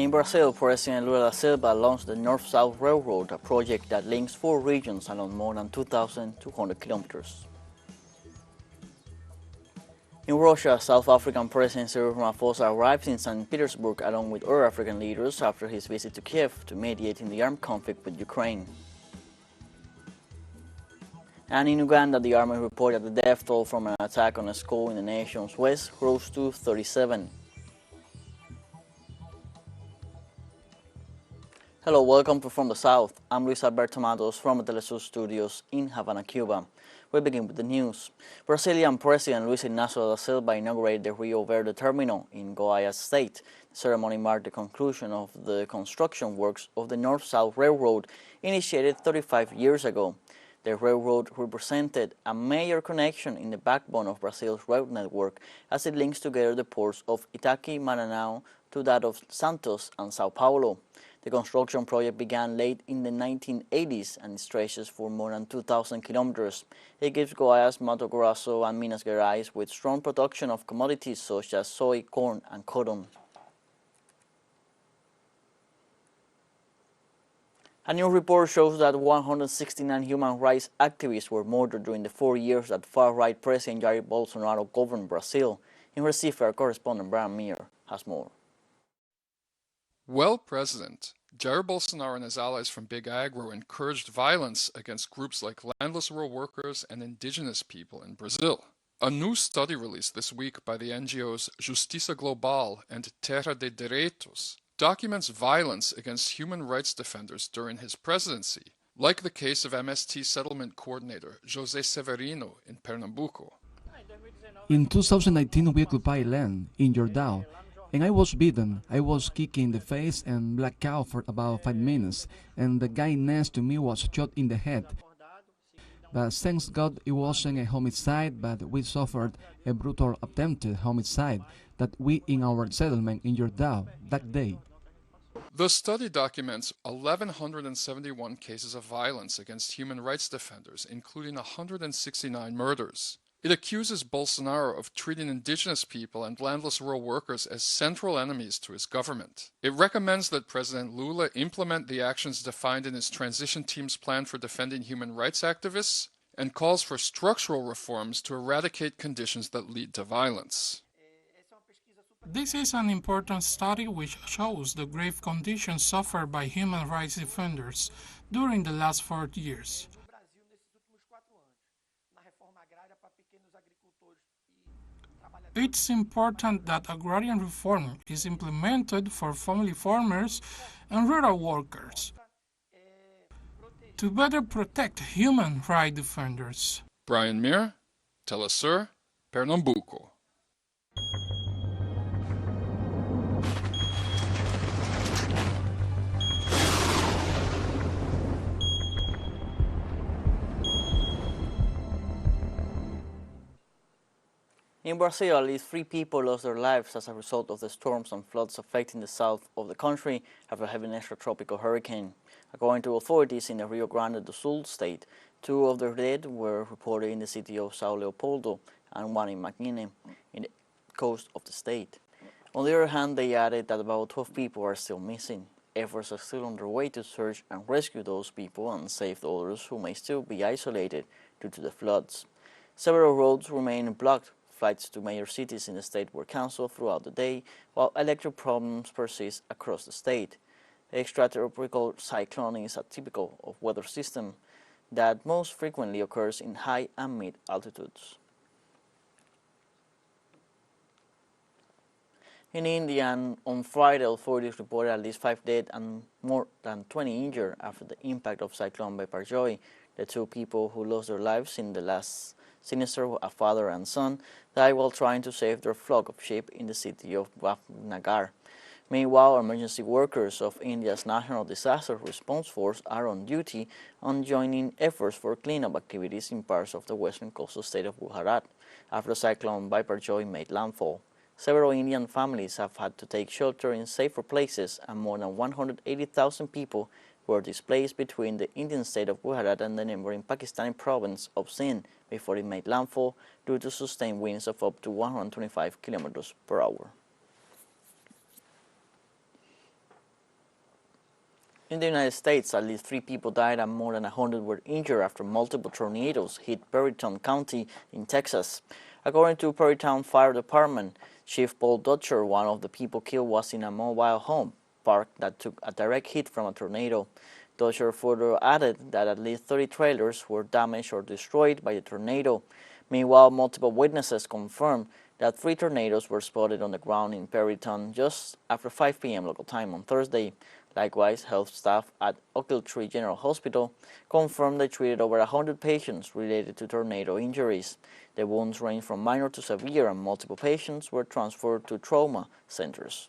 In Brazil, President Lula da Silva launched the North-South Railroad, a project that links 4 regions along more than 2,200 kilometers. In Russia, South African President Cyril Ramaphosa arrived in Saint Petersburg along with other African leaders after his visit to Kiev to mediate in the armed conflict with Ukraine. And in Uganda, the army reported the death toll from an attack on a school in the nation's west rose to 37. Hello, welcome to From the South. I'm Luis Alberto Matos from the TeleSUR studios in Havana, Cuba. We begin with the news. Brazilian President Luis Ignacio da Silva inaugurated the Rio Verde terminal in Goiás state. The ceremony marked the conclusion of the construction works of the North-South Railroad initiated 35 years ago. The railroad represented a major connection in the backbone of Brazil's rail network as it links together the ports of Itaqui, Maranhão to that of Santos and Sao Paulo. The construction project began late in the 1980s and stretches for more than 2,000 kilometers. It gives Goiás, Mato Grosso, and Minas Gerais with strong production of commodities such as soy, corn, and cotton. A new report shows that 169 human rights activists were murdered during the 4 years that far-right President Jair Bolsonaro governed Brazil. In Recife, our correspondent Brian Meir has more. Well, President, Jair Bolsonaro and his allies from Big Agro encouraged violence against groups like landless rural workers and indigenous people in Brazil. A new study released this week by the NGOs Justiça Global and Terra de Direitos documents violence against human rights defenders during his presidency, like the case of MST settlement coordinator José Severino in Pernambuco. In 2019, we occupied land in Jordão, and I was beaten. I was kicked in the face and blacked out for about 5 minutes, and the guy next to me was shot in the head. But thanks God it wasn't a homicide, but we suffered a brutal attempted homicide that we in our settlement in Jordão that day. The study documents 1,171 cases of violence against human rights defenders, including 169 murders. It accuses Bolsonaro of treating indigenous people and landless rural workers as central enemies to his government. It recommends that President Lula implement the actions defined in his transition team's plan for defending human rights activists and calls for structural reforms to eradicate conditions that lead to violence. This is an important study which shows the grave conditions suffered by human rights defenders during the last 4 years. It's important that agrarian reform is implemented for family farmers and rural workers to better protect human rights defenders. Brian Meir, TeleSUR, Pernambuco. In Brazil, at least 3 people lost their lives as a result of the storms and floods affecting the south of the country after having an extratropical hurricane. According to authorities in the Rio Grande do Sul state, 2 of the dead were reported in the city of São Leopoldo and 1 in Magine, in the coast of the state. On the other hand, they added that about 12 people are still missing. Efforts are still underway to search and rescue those people and save others who may still be isolated due to the floods. Several roads remain blocked. Flights to major cities in the state were cancelled throughout the day, while electric problems persist across the state. The extratropical cyclone is a typical of weather system that most frequently occurs in high and mid altitudes. In India, on Friday, authorities reported at least 5 dead and more than 20 injured after the impact of Cyclone Biparjoy. The 2 people who lost their lives in the last sinister, a father and son, died while trying to save their flock of sheep in the city of Bhavnagar. Meanwhile, emergency workers of India's National Disaster Response Force are on duty on joining efforts for cleanup activities in parts of the western coastal state of Gujarat after Cyclone Biparjoy made landfall. Several Indian families have had to take shelter in safer places, and more than 180,000 people were displaced between the Indian state of Gujarat and the neighboring Pakistani province of Sindh before it made landfall due to sustained winds of up to 125 km/h. In the United States, at least 3 people died and more than 100 were injured after multiple tornadoes hit Perryton County in Texas. According to Perryton Fire Department, Chief Paul Dutcher, one of the people killed was in a mobile home park that took a direct hit from a tornado. Dutcher further added that at least 30 trailers were damaged or destroyed by the tornado. Meanwhile, multiple witnesses confirmed that 3 tornadoes were spotted on the ground in Perryton just after 5 p.m. local time on Thursday. Likewise, health staff at Ochiltree General Hospital confirmed they treated over 100 patients related to tornado injuries. The wounds range from minor to severe, and multiple patients were transferred to trauma centers.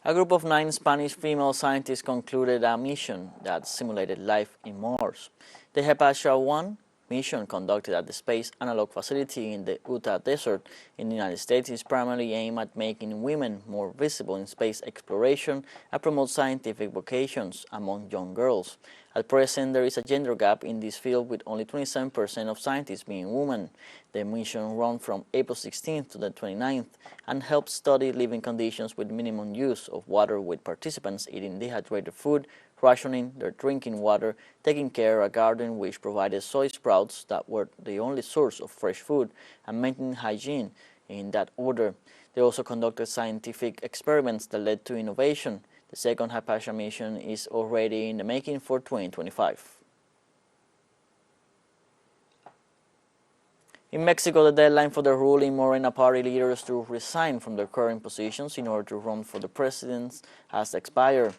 A group of 9 Spanish female scientists concluded a mission that simulated life in Mars. The Hypatia-1 mission conducted at the Space Analog Facility in the Utah Desert in the United States is primarily aimed at making women more visible in space exploration and promote scientific vocations among young girls. At present, there is a gender gap in this field, with only 27% of scientists being women. The mission ran from April 16th to the 29th and helped study living conditions with minimum use of water, with participants eating dehydrated food, rationing their drinking water, taking care of a garden which provided soy sprouts that were the only source of fresh food, and maintaining hygiene in that order. They also conducted scientific experiments that led to innovation. The second Hypatia mission is already in the making for 2025. In Mexico, the deadline for the ruling Morena party leaders to resign from their current positions in order to run for the presidency has expired.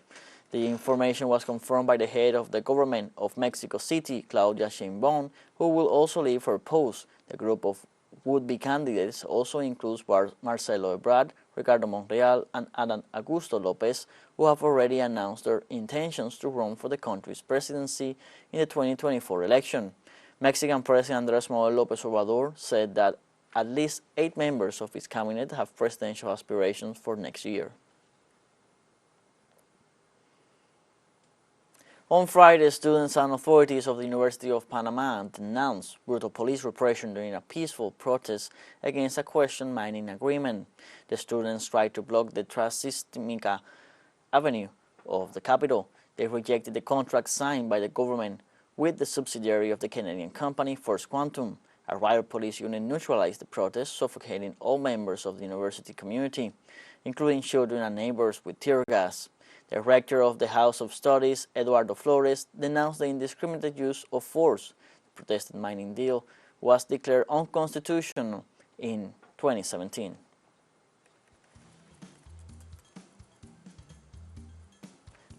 The information was confirmed by the head of the government of Mexico City, Claudia Sheinbaum, who will also leave her post. The group of would-be candidates also includes Marcelo Ebrard, Ricardo Monreal, and Adán Augusto López, who have already announced their intentions to run for the country's presidency in the 2024 election. Mexican President Andrés Manuel López Obrador said that at least 8 members of his cabinet have presidential aspirations for next year. On Friday, students and authorities of the University of Panama denounced brutal police repression during a peaceful protest against a questioned mining agreement. The students tried to block the Transismica Avenue of the capital. They rejected the contract signed by the government with the subsidiary of the Canadian company First Quantum. A riot police unit neutralized the protest, suffocating all members of the university community, including children and neighbors, with tear gas. The rector of the House of Studies, Eduardo Flores, denounced the indiscriminate use of force. The protested mining deal was declared unconstitutional in 2017.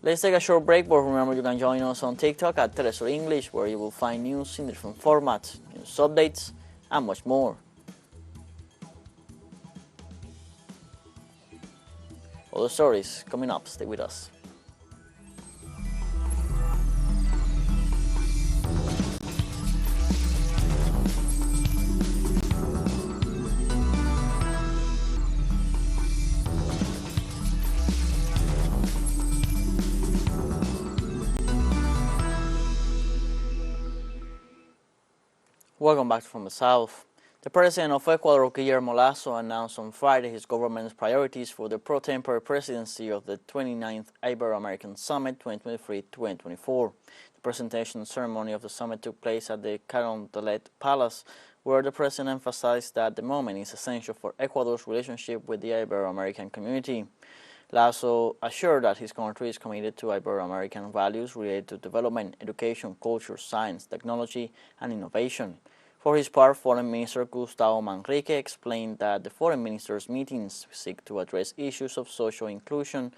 Let's take a short break, but remember you can join us on TikTok at TeleSUR English, where you will find news in different formats, news updates, and much more. Other stories coming up. Stay with us. Welcome back from the South. The president of Ecuador, Guillermo Lasso, announced on Friday his government's priorities for the pro-tempore presidency of the 29th Ibero-American Summit 2023-2024. The presentation ceremony of the summit took place at the Carondelet Palace, where the president emphasized that the moment is essential for Ecuador's relationship with the Ibero-American community. Lasso assured that his country is committed to Ibero-American values related to development, education, culture, science, technology, and innovation. For his part, Foreign Minister Gustavo Manrique explained that the foreign ministers' meetings seek to address issues of social inclusion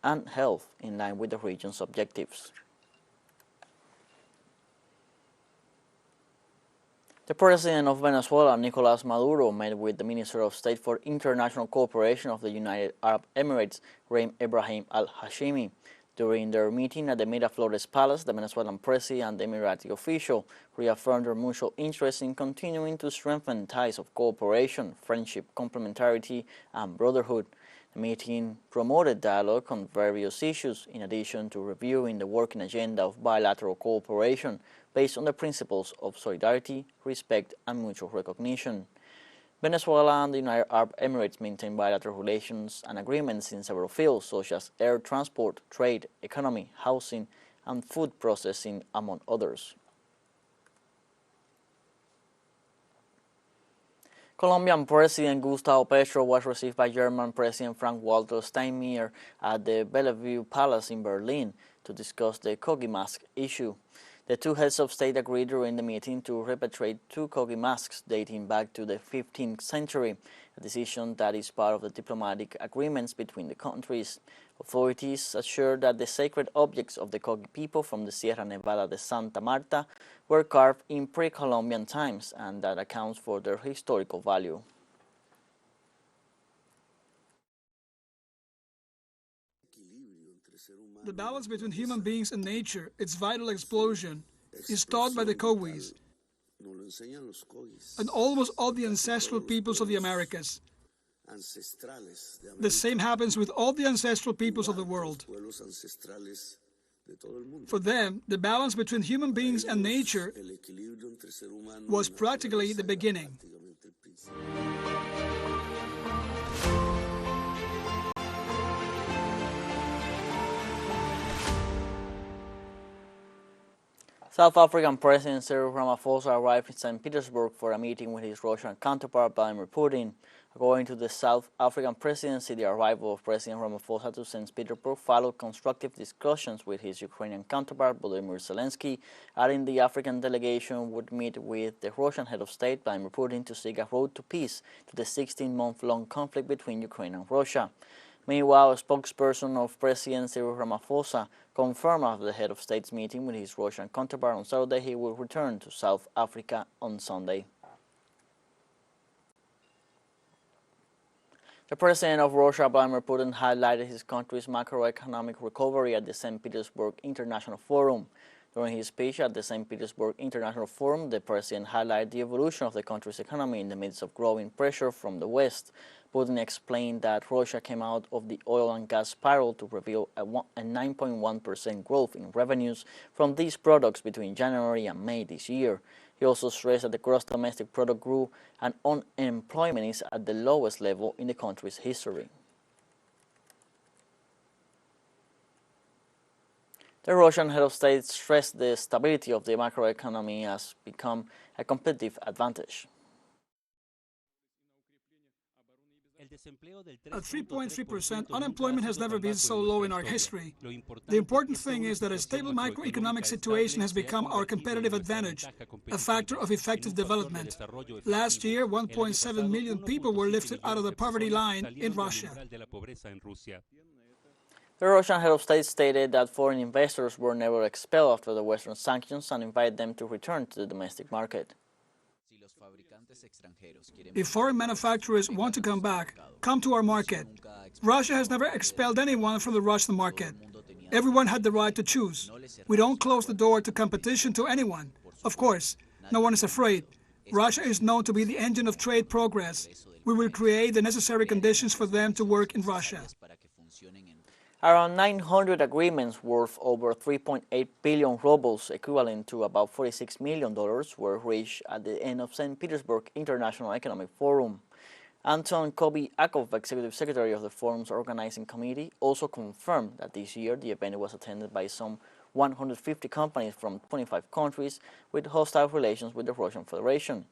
and health in line with the region's objectives. The president of Venezuela, Nicolás Maduro, met with the Minister of State for International Cooperation of the United Arab Emirates, Reem Ibrahim al-Hashimi. During their meeting at the Miraflores Palace, the Venezuelan president and the Emirati official reaffirmed their mutual interest in continuing to strengthen ties of cooperation, friendship, complementarity, and brotherhood. The meeting promoted dialogue on various issues, in addition to reviewing the working agenda of bilateral cooperation based on the principles of solidarity, respect, and mutual recognition. Venezuela and the United Arab Emirates maintain bilateral relations and agreements in several fields such as air transport, trade, economy, housing, and food processing, among others. Colombian President Gustavo Petro was received by German President Frank-Walter Steinmeier at the Bellevue Palace in Berlin to discuss the Kogi mask issue. The two heads of state agreed during the meeting to repatriate two Kogi masks dating back to the 15th century, a decision that is part of the diplomatic agreements between the countries. Authorities assured that the sacred objects of the Kogi people from the Sierra Nevada de Santa Marta were carved in pre-Columbian times, and that accounts for their historical value. The balance between human beings and nature, its vital explosion, is taught by the Kogis and almost all the ancestral peoples of the Americas. The same happens with all the ancestral peoples of the world. For them, the balance between human beings and nature was practically the beginning. South African President Cyril Ramaphosa arrived in Saint Petersburg for a meeting with his Russian counterpart Vladimir Putin. According to the South African presidency, the arrival of President Ramaphosa to St. Petersburg followed constructive discussions with his Ukrainian counterpart Volodymyr Zelensky, adding the African delegation would meet with the Russian head of state Vladimir Putin to seek a road to peace to the 16-month-long conflict between Ukraine and Russia. Meanwhile, a spokesperson of President Cyril Ramaphosa confirmed after the head of state's meeting with his Russian counterpart on Saturday he will return to South Africa on Sunday. The president of Russia, Vladimir Putin, highlighted his country's macroeconomic recovery at the St. Petersburg International Forum. During his speech at the St. Petersburg International Forum, the president highlighted the evolution of the country's economy in the midst of growing pressure from the West. Putin explained that Russia came out of the oil and gas spiral to reveal a 9.1% growth in revenues from these products between January and May this year. He also stressed that the gross domestic product grew and unemployment is at the lowest level in the country's history. The Russian head of state stressed the stability of the macroeconomy has become a competitive advantage. At 3.3%, unemployment has never been so low in our history. The important thing is that a stable macroeconomic situation has become our competitive advantage, a factor of effective development. Last year, 1.7 million people were lifted out of the poverty line in Russia. The Russian head of state stated that foreign investors were never expelled after the Western sanctions and invited them to return to the domestic market. If foreign manufacturers want to come back, come to our market. Russia has never expelled anyone from the Russian market. Everyone had the right to choose. We don't close the door to competition to anyone. Of course, no one is afraid. Russia is known to be the engine of trade progress. We will create the necessary conditions for them to work in Russia. Around 900 agreements worth over 3.8 billion rubles, equivalent to about $46 million, were reached at the end of St. Petersburg International Economic Forum. Anton Kobyakov, Executive Secretary of the Forum's organizing committee, also confirmed that this year the event was attended by some 150 companies from 25 countries with hostile relations with the Russian Federation.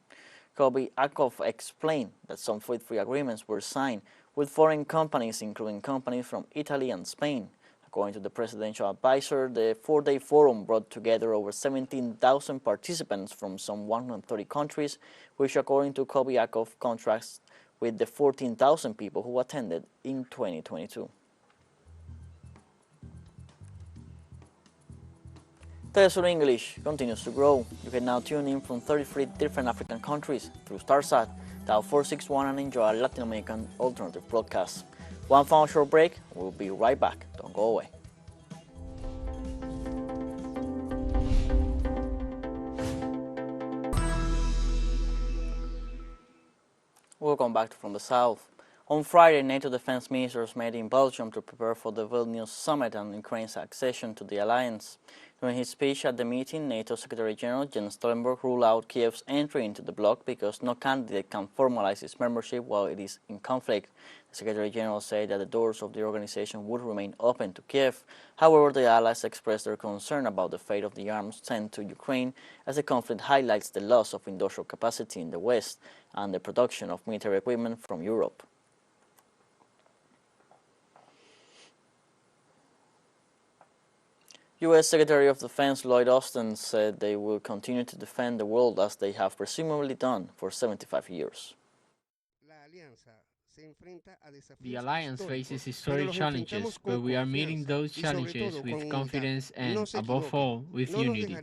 Kobyakov explained that some 43 agreements were signed with foreign companies, including companies from Italy and Spain. According to the presidential advisor, the four-day forum brought together over 17,000 participants from some 130 countries, which, according to Kobyakov, contrasts with the 14,000 people who attended in 2022. TeleSUR English continues to grow. You can now tune in from 33 different African countries through StarSat, dial 461 and enjoy our Latin American alternative broadcasts. One final short break, we'll be right back. Don't go away. Welcome back from the south. On Friday, NATO defense ministers met in Belgium to prepare for the Vilnius summit and Ukraine's accession to the alliance. During his speech at the meeting, NATO Secretary General Jens Stoltenberg ruled out Kiev's entry into the bloc because no candidate can formalize its membership while it is in conflict. The Secretary General said that the doors of the organization would remain open to Kiev. However, the allies expressed their concern about the fate of the arms sent to Ukraine, as the conflict highlights the loss of industrial capacity in the West and the production of military equipment from Europe. U.S. Secretary of Defense Lloyd Austin said they will continue to defend the world as they have presumably done for 75 years. The alliance faces historic challenges, but we are meeting those challenges with confidence and, above all, with unity.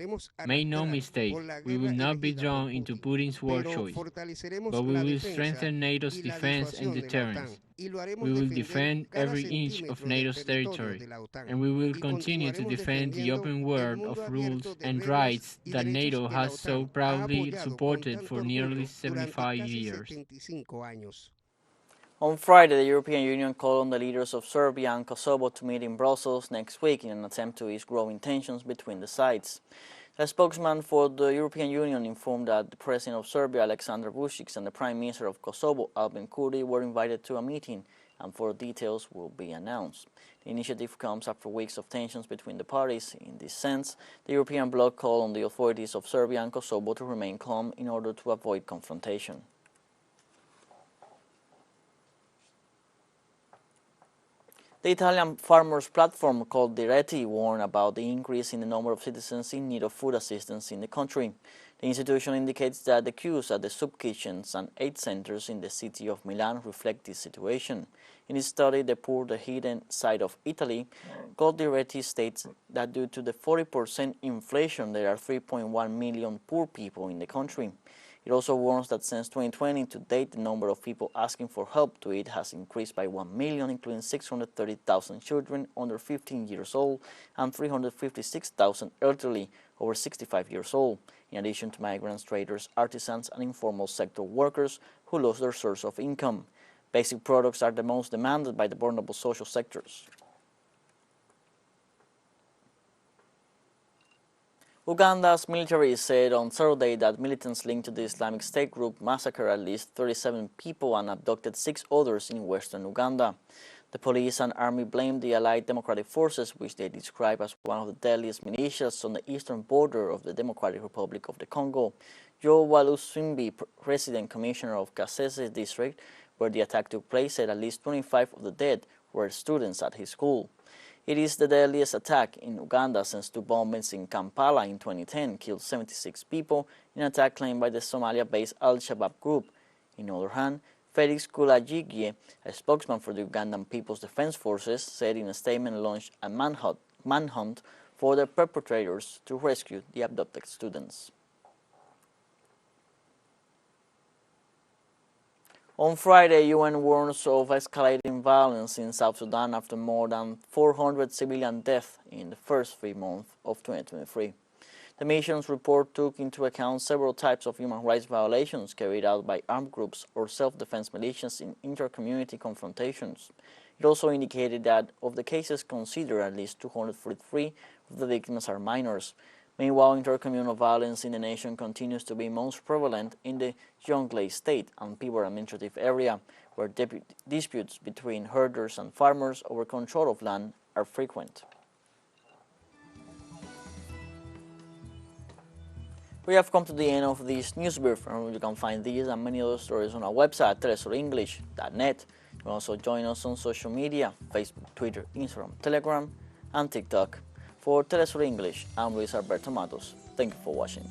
Make no mistake, we will not be drawn into Putin's war choice, but we will strengthen NATO's defense and deterrence. We will defend every inch of NATO's territory, and we will continue to defend the open world of rules and rights that NATO has so proudly supported for nearly 75 years. On Friday, the European Union called on the leaders of Serbia and Kosovo to meet in Brussels next week in an attempt to ease growing tensions between the sides. A spokesman for the European Union informed that the President of Serbia, Aleksandar Vučić, and the Prime Minister of Kosovo, Albin Kurti, were invited to a meeting, and further details will be announced. The initiative comes after weeks of tensions between the parties. In this sense, the European bloc called on the authorities of Serbia and Kosovo to remain calm in order to avoid confrontation. The Italian farmers' platform called the Reti warned about the increase in the number of citizens in need of food assistance in the country. The institution indicates that the queues at the soup kitchens and aid centers in the city of Milan reflect this situation. In its study, The Poor, the Hidden Side of Italy, called the Reti states that due to the 40% inflation, there are 3.1 million poor people in the country. It also warns that since 2020 to date, the number of people asking for help to eat has increased by 1 million, including 630,000 children under 15 years old and 356,000 elderly over 65 years old, in addition to migrants, traders, artisans, and informal sector workers who lost their source of income. Basic products are the most demanded by the vulnerable social sectors. Uganda's military said on Saturday that militants linked to the Islamic State group massacred at least 37 people and abducted 6 others in western Uganda. The police and army blamed the Allied Democratic Forces, which they describe as one of the deadliest militias on the eastern border of the Democratic Republic of the Congo. Joe Walusimbi, Resident Commissioner of Kasese District, where the attack took place, said at least 25 of the dead were students at his school. It is the deadliest attack in Uganda since 2 bombings in Kampala in 2010 killed 76 people in an attack claimed by the Somalia-based Al-Shabaab group. On the other hand, Felix Kulajigye, a spokesman for the Ugandan People's Defense Forces, said in a statement launched a manhunt for the perpetrators to rescue the abducted students. On Friday, UN warns of escalating violence in South Sudan after more than 400 civilian deaths in the first 3 months of 2023. The mission's report took into account several types of human rights violations carried out by armed groups or self-defense militias in inter-community confrontations. It also indicated that of the cases considered, at least 243 of the victims are minors. Meanwhile, intercommunal violence in the nation continues to be most prevalent in the Jonglei State and Pibor administrative area, where disputes between herders and farmers over control of land are frequent. We have come to the end of this news brief, and you can find these and many other stories on our website, telesurenglish.net. You can also join us on social media, Facebook, Twitter, Instagram, Telegram, and TikTok. For TeleSUR English, I'm Luis Alberto Matos. Thank you for watching.